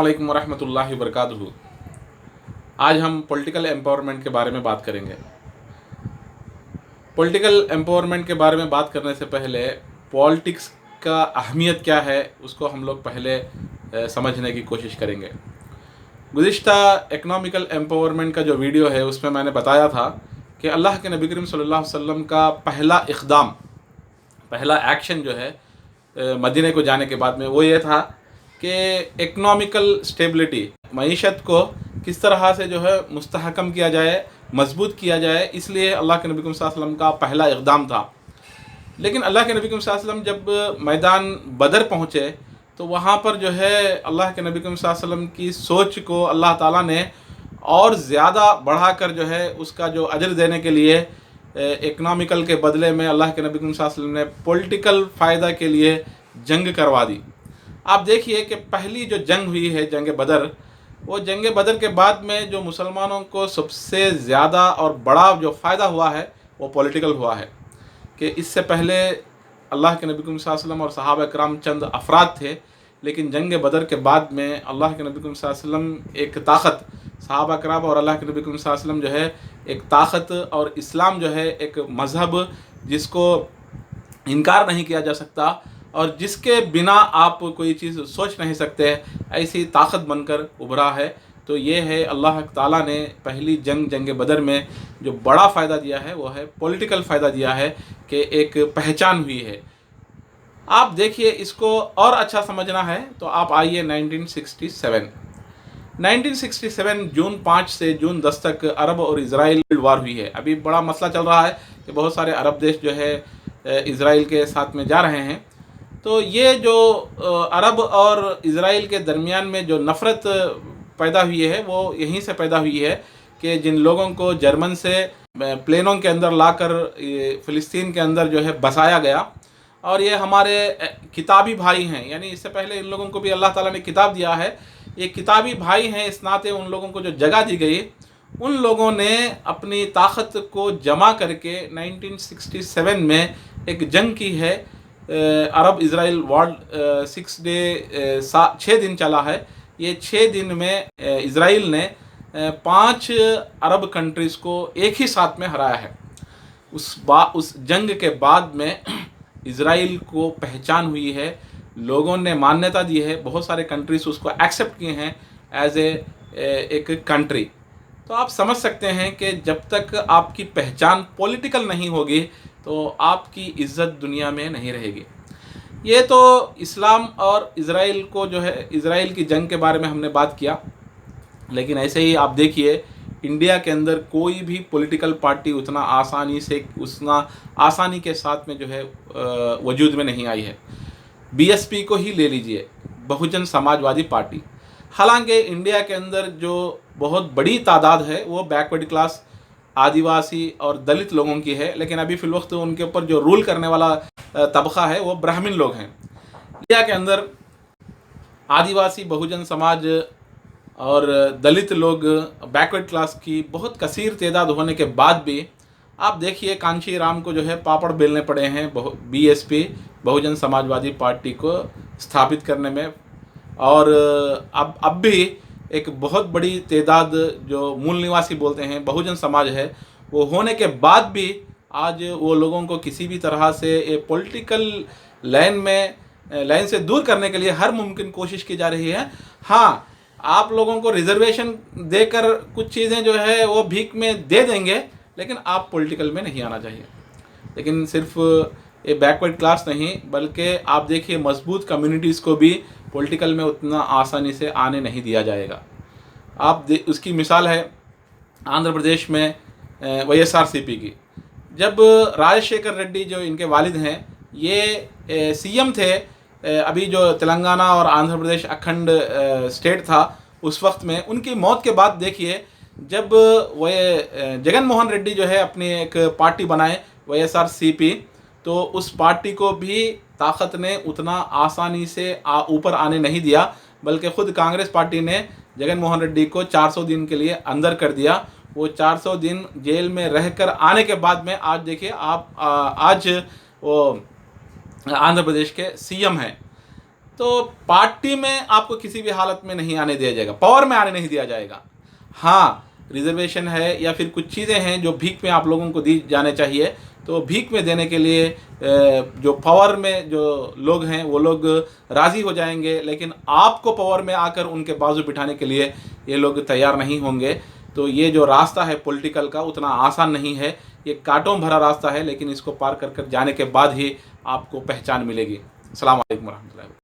अस्सलामुअलैकुम वरहमतुल्लाहि वबरकातुहू। आज हम पॉलिटिकल एम्पावरमेंट के बारे में बात करेंगे। पॉलिटिकल एम्पावरमेंट के बारे में बात करने से पहले पॉलिटिक्स का अहमियत क्या है उसको हम लोग पहले समझने की कोशिश करेंगे। गुज़िश्ता इकनॉमिकल एम्पावरमेंट का जो वीडियो है उसमें मैंने बताया था कि अल्लाह के नबी करीम सल्लल्लाहु अलैहि वसल्लम का पहला एक्शन जो है मदीने को जाने के बाद में वो ये था कि इकनॉमिकल स्टेबिलिटी, मईशत को किस तरह से जो है मुस्तहकम किया जाए, मजबूत किया जाए, इसलिए अल्लाह के नबी सल्लल्लाहु अलैहि वसल्लम का पहला इक़दाम था। लेकिन अल्लाह के नबी सल्लल्लाहु अलैहि वसल्लम जब मैदान बदर पहुँचे तो वहाँ पर जो है अल्लाह के नबी सल्लल्लाहु अलैहि वसल्लम की सोच को अल्लाह ताला ने और ज़्यादा बढ़ाकर जो है उसका जो अजर देने के लिए इकनॉमिकल के बदले में अल्लाह के नबी सल्लल्लाहु अलैहि वसल्लम ने पॉलिटिकल फ़ायदा के लिए जंग करवा दी। आप देखिए कि पहली जो जंग हुई है जंग बदर, वो जंग बदर के बाद में जो मुसलमानों को सबसे ज़्यादा और बड़ा जो फ़ायदा हुआ है वो पॉलिटिकल हुआ है। कि इससे पहले अल्लाह के नबी सल्लल्लाहु अलैहि वसल्लम और सहाबा कराम चंद अफराद थे, लेकिन जंग बदर के बाद में अल्लाह के नबी सल्लल्लाहु अलैहि वसल्लम एक ताकत, सहाबा कराम और अल्लाह के नबी सल्लल्लाहु अलैहि वसल्लम जो है एक ताकत, और इस्लाम जो है एक मज़हब जिसको इनकार नहीं किया जा सकता और जिसके बिना आप कोई चीज़ सोच नहीं सकते, ऐसी ताकत बनकर उभरा है। तो ये है अल्लाह ताला ने पहली जंग बदर में जो बड़ा फ़ायदा दिया है वो है पॉलिटिकल फ़ायदा दिया है कि एक पहचान हुई है। आप देखिए, इसको और अच्छा समझना है तो आप आइए 1967 जून 5 से जून 10 तक अरब और इज़राइल वार हुई है। अभी बड़ा मसला चल रहा है कि बहुत सारे अरब देश जो है इज़राइल के साथ में जा रहे हैं। तो ये जो अरब और इज़राइल के दरमियान में जो नफ़रत पैदा हुई है वो यहीं से पैदा हुई है कि जिन लोगों को जर्मन से प्लेनों के अंदर लाकर फ़िलिस्तीन के अंदर जो है बसाया गया, और ये हमारे किताबी भाई हैं, यानी इससे पहले इन लोगों को भी अल्लाह ताला ने किताब दिया है, ये किताबी भाई हैं, इस नाते उन लोगों को जो जगह दी गई, उन लोगों ने अपनी ताकत को जमा करके 1967 में एक जंग की है। अरब इज़राइल वॉर 6 दिन चला है। ये 6 दिन में इज़राइल ने 5 अरब कंट्रीज़ को एक ही साथ में हराया है। उस जंग के बाद में इज़राइल को पहचान हुई है, लोगों ने मान्यता दी है, बहुत सारे कंट्रीज़ उसको एक्सेप्ट किए हैं एज एक कंट्री। तो आप समझ सकते हैं कि जब तक आपकी पहचान पॉलिटिकल नहीं होगी तो आपकी इज़्ज़त दुनिया में नहीं रहेगी। ये तो इस्लाम और इज़राइल को जो है इज़राइल की जंग के बारे में हमने बात किया, लेकिन ऐसे ही आप देखिए इंडिया के अंदर कोई भी पॉलिटिकल पार्टी उतना आसानी के साथ में जो है वजूद में नहीं आई है। बीएसपी को ही ले लीजिए, बहुजन समाजवादी पार्टी, हालांकि इंडिया के अंदर जो बहुत बड़ी तादाद है वो बैकवर्ड क्लास, आदिवासी और दलित लोगों की है, लेकिन अभी फ़िलवक्त उनके ऊपर जो रूल करने वाला तबका है वो ब्राह्मण लोग हैं। इंडिया के अंदर आदिवासी, बहुजन समाज और दलित लोग, बैकवर्ड क्लास की बहुत कसीर तादाद होने के बाद भी आप देखिए कांशी राम को जो है पापड़ बेलने पड़े हैं बीएसपी, बहुजन समाजवादी पार्टी को स्थापित करने में। और अब भी एक बहुत बड़ी तादाद जो मूल निवासी बोलते हैं बहुजन समाज है, वो होने के बाद भी आज वो लोगों को किसी भी तरह से पॉलिटिकल लाइन से दूर करने के लिए हर मुमकिन कोशिश की जा रही है। हाँ, आप लोगों को रिजर्वेशन देकर कुछ चीज़ें जो है वो भीख में दे देंगे, लेकिन आप पॉलिटिकल में नहीं आना चाहिए। लेकिन सिर्फ ये बैकवर्ड क्लास नहीं, बल्कि आप देखिए मजबूत कम्युनिटीज़ को भी पॉलिटिकल में उतना आसानी से आने नहीं दिया जाएगा। उसकी मिसाल है आंध्र प्रदेश में वाईएसआरसीपी की। जब राजशेखर रेड्डी जो इनके वालिद हैं ये सीएम थे, अभी जो तेलंगाना और आंध्र प्रदेश अखंड स्टेट था उस वक्त में, उनकी मौत के बाद देखिए जब जगन मोहन रेड्डी जो है अपनी एक पार्टी बनाए वाईएसआरसीपी, तो उस पार्टी को भी ताकत ने उतना आसानी से ऊपर आने नहीं दिया, बल्कि ख़ुद कांग्रेस पार्टी ने जगन मोहन रेड्डी को 400 दिन के लिए अंदर कर दिया। वो 400 दिन जेल में रहकर आने के बाद में आज देखिए आप आज वो आंध्र प्रदेश के सीएम हैं। तो पार्टी में आपको किसी भी हालत में नहीं आने दिया जाएगा, पावर में आने नहीं दिया जाएगा। हाँ, रिजर्वेशन है या फिर कुछ चीज़ें हैं जो भीख में आप लोगों को दी जाने चाहिए, तो भीख में देने के लिए जो पावर में जो लोग हैं वो लोग राज़ी हो जाएंगे, लेकिन आपको पावर में आकर उनके बाजू बिठाने के लिए ये लोग तैयार नहीं होंगे। तो ये जो रास्ता है पॉलिटिकल का उतना आसान नहीं है, ये कांटों भरा रास्ता है, लेकिन इसको पार कर कर जाने के बाद ही आपको पहचान मिलेगी। अस्सलाम वालेकुम रहमतुल्लाह।